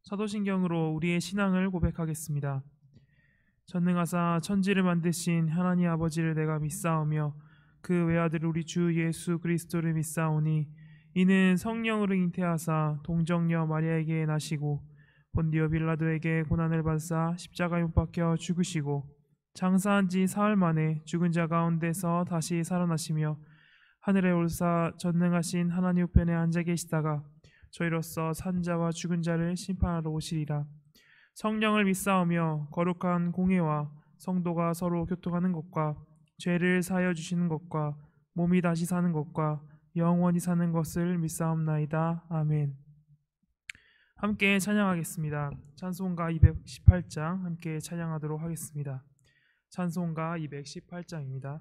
사도신경으로 우리의 신앙을 고백하겠습니다. 전능하사 천지를 만드신 하나님 아버지를 내가 믿사오며 그 외아들 우리 주 예수 그리스도를 믿사오니 이는 성령으로 잉태하사 동정녀 마리아에게 나시고 본디오 빌라도에게 고난을 받사 십자가에 못 박혀 죽으시고 장사한 지 사흘 만에 죽은 자 가운데서 다시 살아나시며 하늘에 올사 전능하신 하나님 우편에 앉아 계시다가 저희로서 산 자와 죽은 자를 심판하러 오시리라. 성령을 믿사오며 거룩한 공회와 성도가 서로 교통하는 것과 죄를 사하여 주시는 것과 몸이 다시 사는 것과 영원히 사는 것을 믿사옵나이다. 아멘. 함께 찬양하겠습니다. 찬송가 218장 함께 찬양하도록 하겠습니다. 찬송가 218장입니다.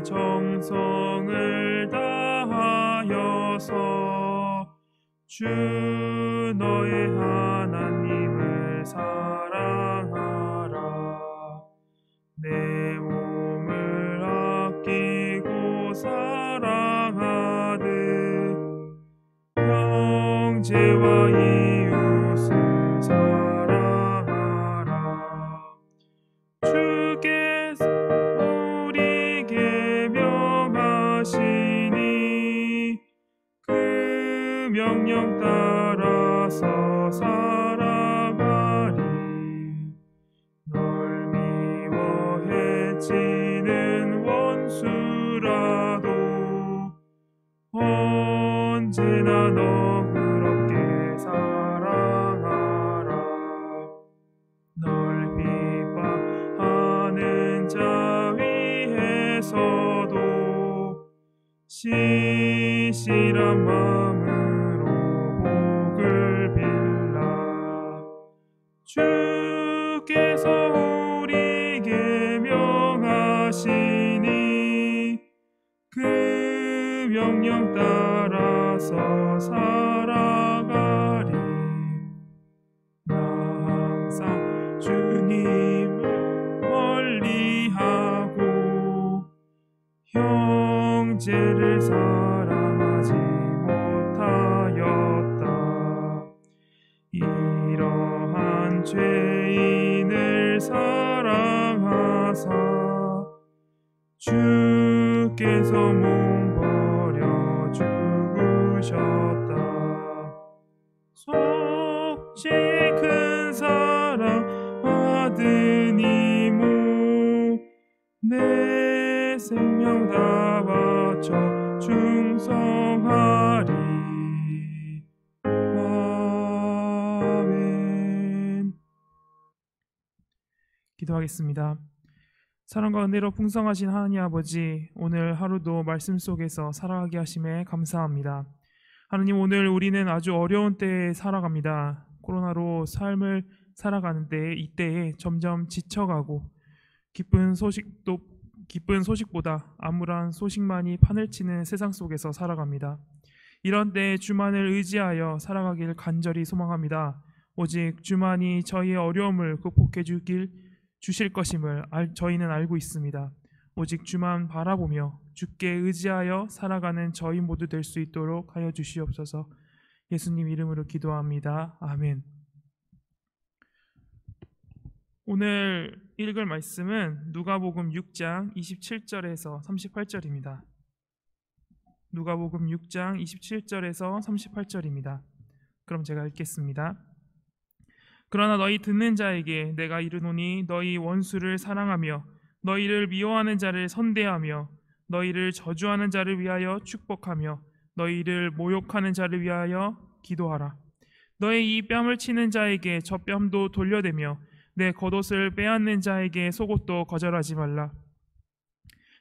정성을 다하여서 주 너의 하나님을 사랑하라. 내 몸을 아끼고 사랑하듯 형제와 이웃을 사랑하라. 주께서 명하시니 그 명령 따라서 살아가리. 널 미워해치는 원수라도 언제나 너그럽게 사랑하라. 널 비방하는 자 위에서도 시실한 마음으로 복을 빌라. 주께서 우리에게 명하시니 그 명령 따라서 살아가리. 나 항상 주님을 멀리하고 형제를 사랑하지 못하였다. 이러한 죄인을 사랑하사 주께서 몸 버려 죽으셨다. 속죄의 큰 사랑 받으니모 내 생명 다 바쳐 충성하리. 아멘. 기도하겠습니다. 사랑과 은혜로 풍성하신 하나님 아버지, 오늘 하루도 말씀 속에서 살아가게 하심에 감사합니다. 하나님, 오늘 우리는 아주 어려운 때에 살아갑니다. 코로나로 삶을 살아가는데 이때에 점점 지쳐가고 기쁜 소식보다 암울한 소식만이 판을 치는 세상 속에서 살아갑니다. 이런 때 주만을 의지하여 살아가길 간절히 소망합니다. 오직 주만이 저희의 어려움을 극복해 주실 것임을 저희는 알고 있습니다. 오직 주만 바라보며 주께 의지하여 살아가는 저희 모두 될 수 있도록 하여 주시옵소서. 예수님 이름으로 기도합니다. 아멘. 오늘 읽을 말씀은 누가복음 6장 27절에서 38절입니다. 누가복음 6장 27절에서 38절입니다. 그럼 제가 읽겠습니다. 그러나 너희 듣는 자에게 내가 이르노니 너희 원수를 사랑하며 너희를 미워하는 자를 선대하며 너희를 저주하는 자를 위하여 축복하며 너희를 모욕하는 자를 위하여 기도하라. 너희 이 뺨을 치는 자에게 저 뺨도 돌려대며 내 겉옷을 빼앗는 자에게 속옷도 거절하지 말라.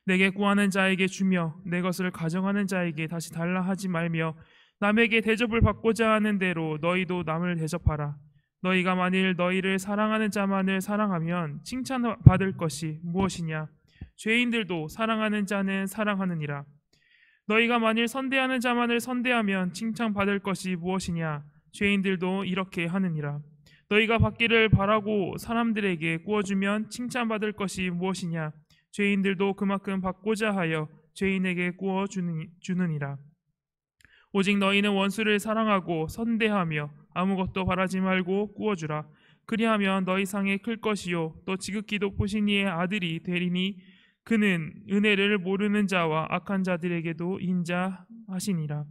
내게 구하는 자에게 주며 내 것을 가져가는 자에게 다시 달라 하지 말며 남에게 대접을 받고자 하는 대로 너희도 남을 대접하라. 너희가 만일 너희를 사랑하는 자만을 사랑하면 칭찬받을 것이 무엇이냐? 죄인들도 사랑하는 자는 사랑하느니라. 너희가 만일 선대하는 자만을 선대하면 칭찬받을 것이 무엇이냐? 죄인들도 이렇게 하느니라. 너희가 받기를 바라고 사람들에게 구워주면 칭찬받을 것이 무엇이냐? 죄인들도 그만큼 받고자 하여 죄인에게 구워주느니라. 오직 너희는 원수를 사랑하고 선대하며 아무것도 바라지 말고 구워주라. 그리하면 너희 상이 클 것이요 또 지극히 높으신 이의 아들이 되리니 그는 은혜를 모르는 자와 악한 자들에게도 인자하시니라.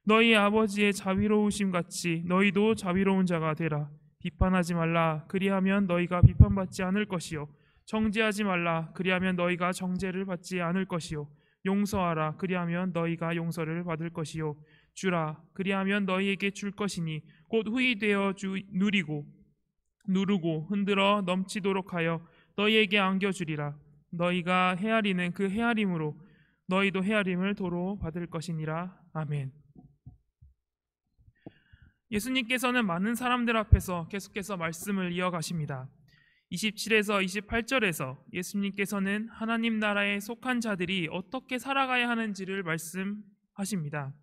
너희 아버지의 자비로우심 같이 너희도 자비로운 자가 되라. 비판하지 말라. 그리하면 너희가 비판받지 않을 것이요 정죄하지 말라. 그리하면 너희가 정죄를 받지 않을 것이요 용서하라. 그리하면 너희가 용서를 받을 것이요 주라. 그리하면 너희에게 줄 것이니 곧 후히 되어 누르고 흔들어 넘치도록 하여 너희에게 안겨주리라. 너희가 헤아리는 그 헤아림으로 너희도 헤아림을 도로 받을 것이니라. 아멘. 예수님께서는 많은 사람들 앞에서 계속해서 말씀을 이어가십니다. 27에서 28절에서 예수님께서는 하나님 나라에 속한 자들이 어떻게 살아가야 하는지를 말씀하십니다.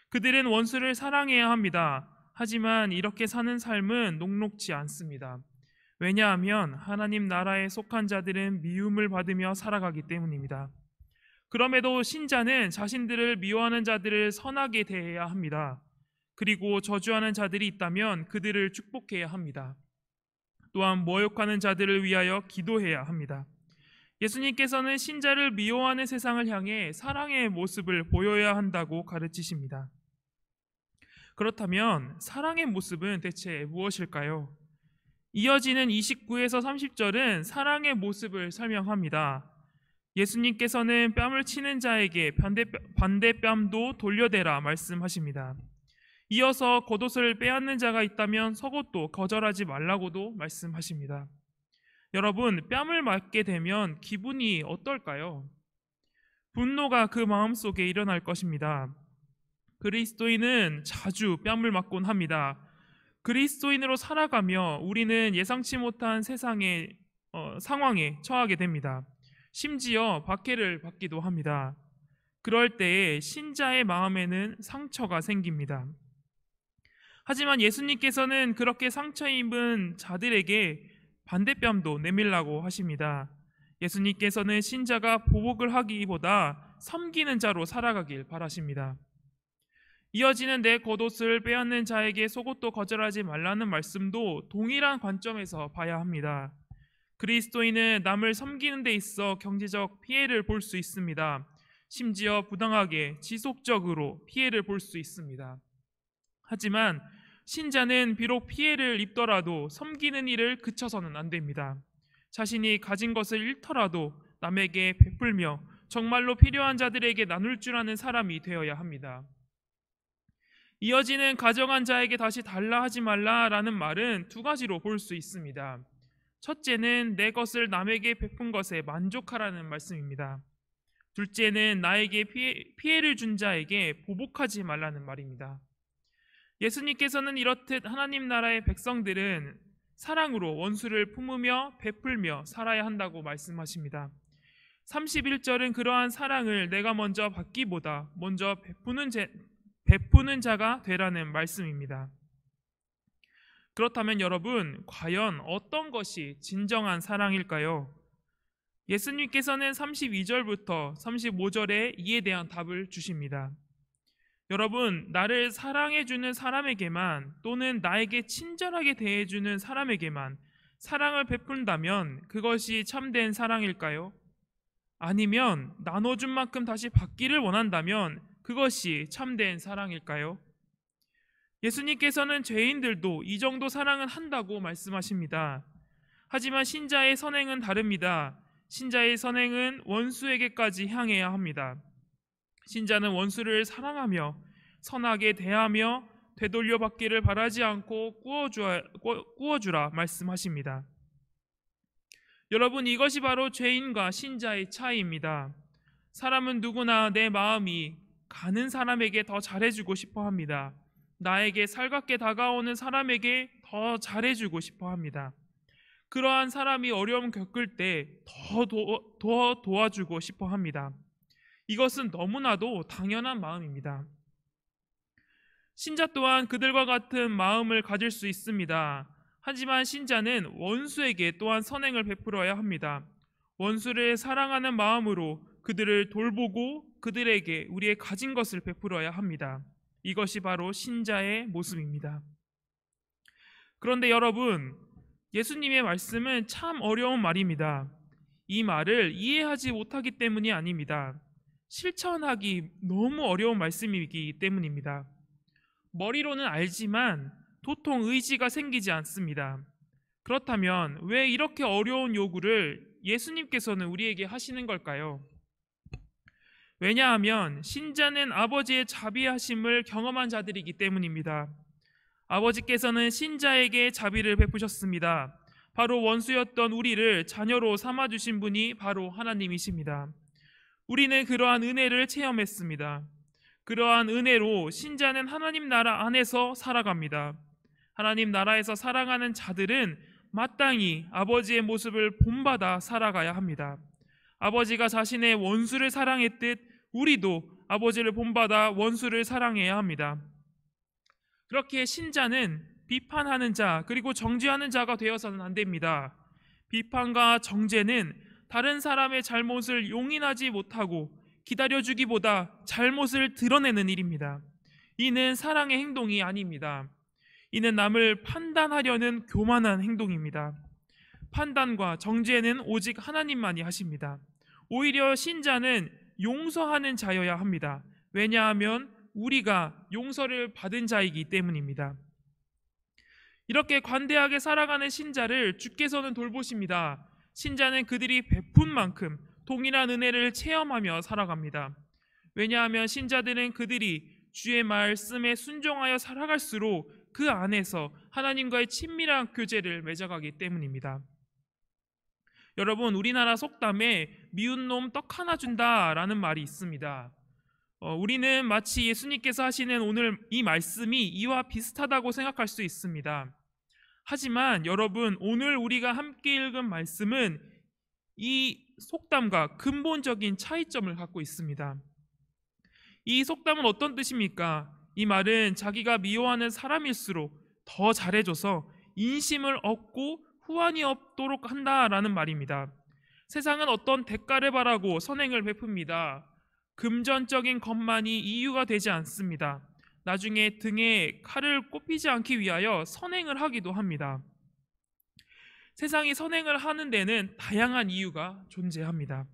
그들은 원수를 사랑해야 합니다. 하지만 이렇게 사는 삶은 녹록지 않습니다. 왜냐하면 하나님 나라에 속한 자들은 미움을 받으며 살아가기 때문입니다. 그럼에도 신자는 자신들을 미워하는 자들을 선하게 대해야 합니다. 그리고 저주하는 자들이 있다면 그들을 축복해야 합니다. 또한 모욕하는 자들을 위하여 기도해야 합니다. 예수님께서는 신자를 미워하는 세상을 향해 사랑의 모습을 보여야 한다고 가르치십니다. 그렇다면 사랑의 모습은 대체 무엇일까요? 이어지는 29에서 30절은 사랑의 모습을 설명합니다. 예수님께서는 뺨을 치는 자에게 반대뺨도 돌려대라 말씀하십니다. 이어서 겉옷을 빼앗는 자가 있다면 속옷도 거절하지 말라고도 말씀하십니다. 여러분, 뺨을 맞게 되면 기분이 어떨까요? 분노가 그 마음속에 일어날 것입니다. 그리스도인은 자주 뺨을 맞곤 합니다. 그리스도인으로 살아가며 우리는 예상치 못한 세상의 상황에 처하게 됩니다. 심지어 박해를 받기도 합니다. 그럴 때에 신자의 마음에는 상처가 생깁니다. 하지만 예수님께서는 그렇게 상처 입은 자들에게 반대뺨도 내밀라고 하십니다. 예수님께서는 신자가 보복을 하기보다 섬기는 자로 살아가길 바라십니다. 이어지는 내 겉옷을 빼앗는 자에게 속옷도 거절하지 말라는 말씀도 동일한 관점에서 봐야 합니다. 그리스도인은 남을 섬기는 데 있어 경제적 피해를 볼 수 있습니다. 심지어 부당하게 지속적으로 피해를 볼 수 있습니다. 하지만 신자는 비록 피해를 입더라도 섬기는 일을 그쳐서는 안 됩니다. 자신이 가진 것을 잃더라도 남에게 베풀며 정말로 필요한 자들에게 나눌 줄 아는 사람이 되어야 합니다. 이어지는 가정한 자에게 다시 달라 하지 말라라는 말은 두 가지로 볼 수 있습니다. 첫째는 내 것을 남에게 베푼 것에 만족하라는 말씀입니다. 둘째는 나에게 피해를 준 자에게 보복하지 말라는 말입니다. 예수님께서는 이렇듯 하나님 나라의 백성들은 사랑으로 원수를 품으며 베풀며 살아야 한다고 말씀하십니다. 31절은 그러한 사랑을 내가 먼저 받기보다 먼저 베푸는 자가 되라는 말씀입니다. 그렇다면 여러분, 과연 어떤 것이 진정한 사랑일까요? 예수님께서는 32절부터 35절에 이에 대한 답을 주십니다. 여러분, 나를 사랑해주는 사람에게만 또는 나에게 친절하게 대해주는 사람에게만 사랑을 베푼다면 그것이 참된 사랑일까요? 아니면 나눠준 만큼 다시 받기를 원한다면 그것이 참된 사랑일까요? 예수님께서는 죄인들도 이 정도 사랑은 한다고 말씀하십니다. 하지만 신자의 선행은 다릅니다. 신자의 선행은 원수에게까지 향해야 합니다. 신자는 원수를 사랑하며 선하게 대하며 되돌려 받기를 바라지 않고 구워주라 말씀하십니다. 여러분, 이것이 바로 죄인과 신자의 차이입니다. 사람은 누구나 내 마음이 가는 사람에게 더 잘해주고 싶어 합니다. 나에게 살갑게 다가오는 사람에게 더 잘해주고 싶어 합니다. 그러한 사람이 어려움 겪을 때 더 도와주고 싶어 합니다. 이것은 너무나도 당연한 마음입니다. 신자 또한 그들과 같은 마음을 가질 수 있습니다. 하지만 신자는 원수에게 또한 선행을 베풀어야 합니다. 원수를 사랑하는 마음으로 그들을 돌보고 그들에게 우리의 가진 것을 베풀어야 합니다. 이것이 바로 신자의 모습입니다. 그런데 여러분, 예수님의 말씀은 참 어려운 말입니다. 이 말을 이해하지 못하기 때문이 아닙니다. 실천하기 너무 어려운 말씀이기 때문입니다. 머리로는 알지만 도통 의지가 생기지 않습니다. 그렇다면 왜 이렇게 어려운 요구를 예수님께서는 우리에게 하시는 걸까요? 왜냐하면 신자는 아버지의 자비하심을 경험한 자들이기 때문입니다. 아버지께서는 신자에게 자비를 베푸셨습니다. 바로 원수였던 우리를 자녀로 삼아주신 분이 바로 하나님이십니다. 우리는 그러한 은혜를 체험했습니다. 그러한 은혜로 신자는 하나님 나라 안에서 살아갑니다. 하나님 나라에서 살아가는 자들은 마땅히 아버지의 모습을 본받아 살아가야 합니다. 아버지가 자신의 원수를 사랑했듯 우리도 아버지를 본받아 원수를 사랑해야 합니다. 그렇게 신자는 비판하는 자 그리고 정죄하는 자가 되어서는 안 됩니다. 비판과 정죄는 다른 사람의 잘못을 용인하지 못하고 기다려주기보다 잘못을 드러내는 일입니다. 이는 사랑의 행동이 아닙니다. 이는 남을 판단하려는 교만한 행동입니다. 판단과 정죄는 오직 하나님만이 하십니다. 오히려 신자는 용서하는 자여야 합니다. 왜냐하면 우리가 용서를 받은 자이기 때문입니다. 이렇게 관대하게 살아가는 신자를 주께서는 돌보십니다. 신자는 그들이 베푼 만큼 동일한 은혜를 체험하며 살아갑니다. 왜냐하면 신자들은 그들이 주의 말씀에 순종하여 살아갈수록 그 안에서 하나님과의 친밀한 교제를 맺어가기 때문입니다. 여러분, 우리나라 속담에 미운 놈 떡 하나 준다라는 말이 있습니다. 우리는 마치 예수님께서 하시는 오늘 이 말씀이 이와 비슷하다고 생각할 수 있습니다. 하지만 여러분, 오늘 우리가 함께 읽은 말씀은 이 속담과 근본적인 차이점을 갖고 있습니다. 이 속담은 어떤 뜻입니까? 이 말은 자기가 미워하는 사람일수록 더 잘해줘서 인심을 얻고 후환이 없도록 한다라는 말입니다. 세상은 어떤 대가를 바라고 선행을 베풉니다. 금전적인 것만이 이유가 되지 않습니다. 나중에 등에 칼을 꼽히지 않기 위하여 선행을 하기도 합니다. 세상이 선행을 하는 데는 다양한 이유가 존재합니다.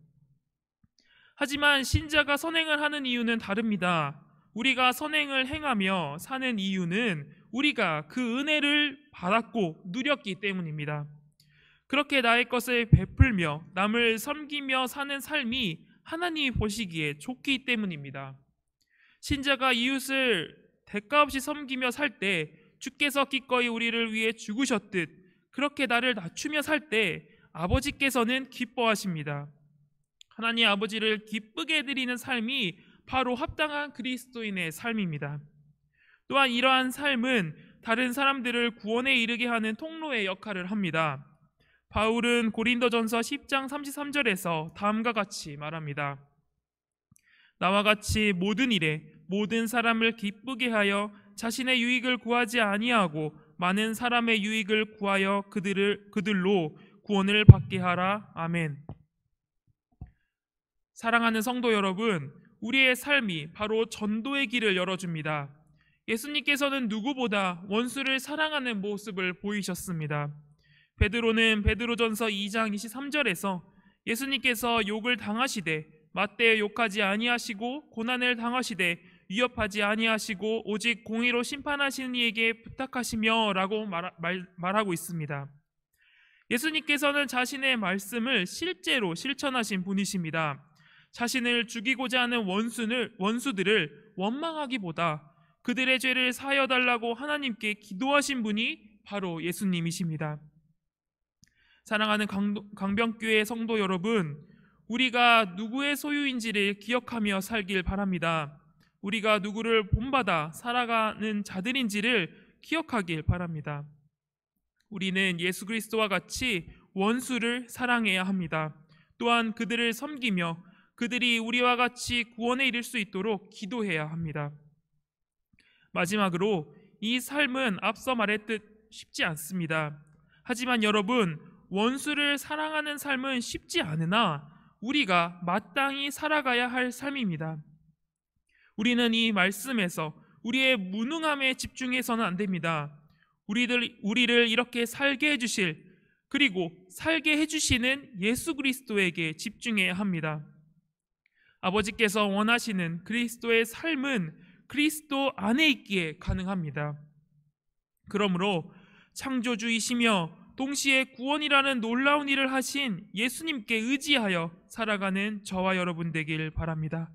하지만 신자가 선행을 하는 이유는 다릅니다. 우리가 선행을 행하며 사는 이유는 우리가 그 은혜를 받았고 누렸기 때문입니다. 그렇게 나의 것을 베풀며 남을 섬기며 사는 삶이 하나님이 보시기에 좋기 때문입니다. 신자가 이웃을 대가 없이 섬기며 살 때 주께서 기꺼이 우리를 위해 죽으셨듯 그렇게 나를 낮추며 살 때 아버지께서는 기뻐하십니다. 하나님 아버지를 기쁘게 해드리는 삶이 바로 합당한 그리스도인의 삶입니다. 또한 이러한 삶은 다른 사람들을 구원에 이르게 하는 통로의 역할을 합니다. 바울은 고린도전서 10장 33절에서 다음과 같이 말합니다. 나와 같이 모든 일에 모든 사람을 기쁘게 하여 자신의 유익을 구하지 아니하고 많은 사람의 유익을 구하여 그들로 구원을 받게 하라. 아멘. 사랑하는 성도 여러분, 우리의 삶이 바로 전도의 길을 열어줍니다. 예수님께서는 누구보다 원수를 사랑하는 모습을 보이셨습니다. 베드로는 베드로전서 2장 23절에서 예수님께서 욕을 당하시되 맞대어 욕하지 아니하시고 고난을 당하시되 위협하지 아니하시고 오직 공의로 심판하시는 이에게 부탁하시며 라고 말하고 있습니다. 예수님께서는 자신의 말씀을 실제로 실천하신 분이십니다. 자신을 죽이고자 하는 원수들을 원망하기보다 그들의 죄를 사하여달라고 하나님께 기도하신 분이 바로 예수님이십니다. 사랑하는 강병교회 성도 여러분, 우리가 누구의 소유인지를 기억하며 살길 바랍니다. 우리가 누구를 본받아 살아가는 자들인지를 기억하길 바랍니다. 우리는 예수 그리스도와 같이 원수를 사랑해야 합니다. 또한 그들을 섬기며 그들이 우리와 같이 구원에 이를 수 있도록 기도해야 합니다. 마지막으로 이 삶은 앞서 말했듯 쉽지 않습니다. 하지만 여러분, 원수를 사랑하는 삶은 쉽지 않으나 우리가 마땅히 살아가야 할 삶입니다. 우리는 이 말씀에서 우리의 무능함에 집중해서는 안 됩니다. 우리를 이렇게 살게 해주실, 그리고 살게 해주시는 예수 그리스도에게 집중해야 합니다. 아버지께서 원하시는 그리스도의 삶은 그리스도 안에 있기에 가능합니다. 그러므로 창조주이시며 동시에 구원이라는 놀라운 일을 하신 예수님께 의지하여 살아가는 저와 여러분 되길 바랍니다.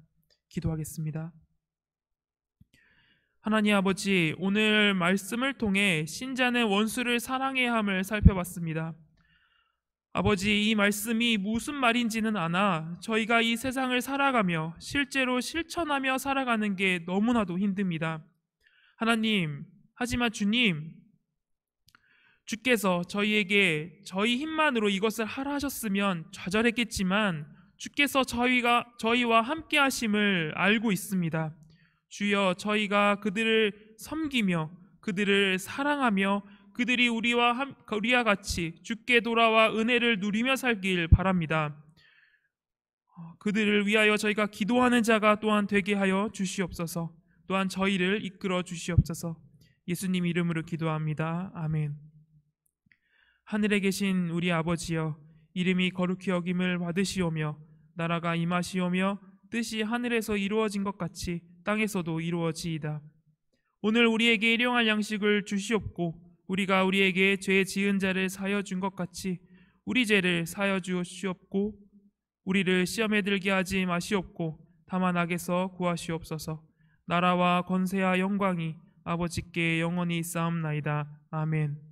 기도하겠습니다. 하나님 아버지, 오늘 말씀을 통해 신자는 원수를 사랑해야 함을 살펴봤습니다. 아버지, 이 말씀이 무슨 말인지는 아나 저희가 이 세상을 살아가며 실제로 실천하며 살아가는 게 너무나도 힘듭니다. 하나님, 하지만 주께서 저희에게 저희 힘만으로 이것을 하라 하셨으면 좌절했겠지만 주께서 저희와 함께 하심을 알고 있습니다. 주여, 저희가 그들을 섬기며 그들을 사랑하며 그들이 우리와 같이 주께 돌아와 은혜를 누리며 살길 바랍니다. 그들을 위하여 저희가 기도하는 자가 또한 되게 하여 주시옵소서. 또한 저희를 이끌어 주시옵소서. 예수님 이름으로 기도합니다. 아멘. 하늘에 계신 우리 아버지여, 이름이 거룩히 여김을 받으시오며 나라가 임하시오며 뜻이 하늘에서 이루어진 것 같이 땅에서도 이루어지이다. 오늘 우리에게 일용할 양식을 주시옵고 우리가 우리에게 죄 지은 자를 사여 준 것 같이 우리 죄를 사여 주시옵고 우리를 시험에 들게 하지 마시옵고 다만 악에서 구하시옵소서. 나라와 권세와 영광이 아버지께 영원히 있사옵나이다. 아멘.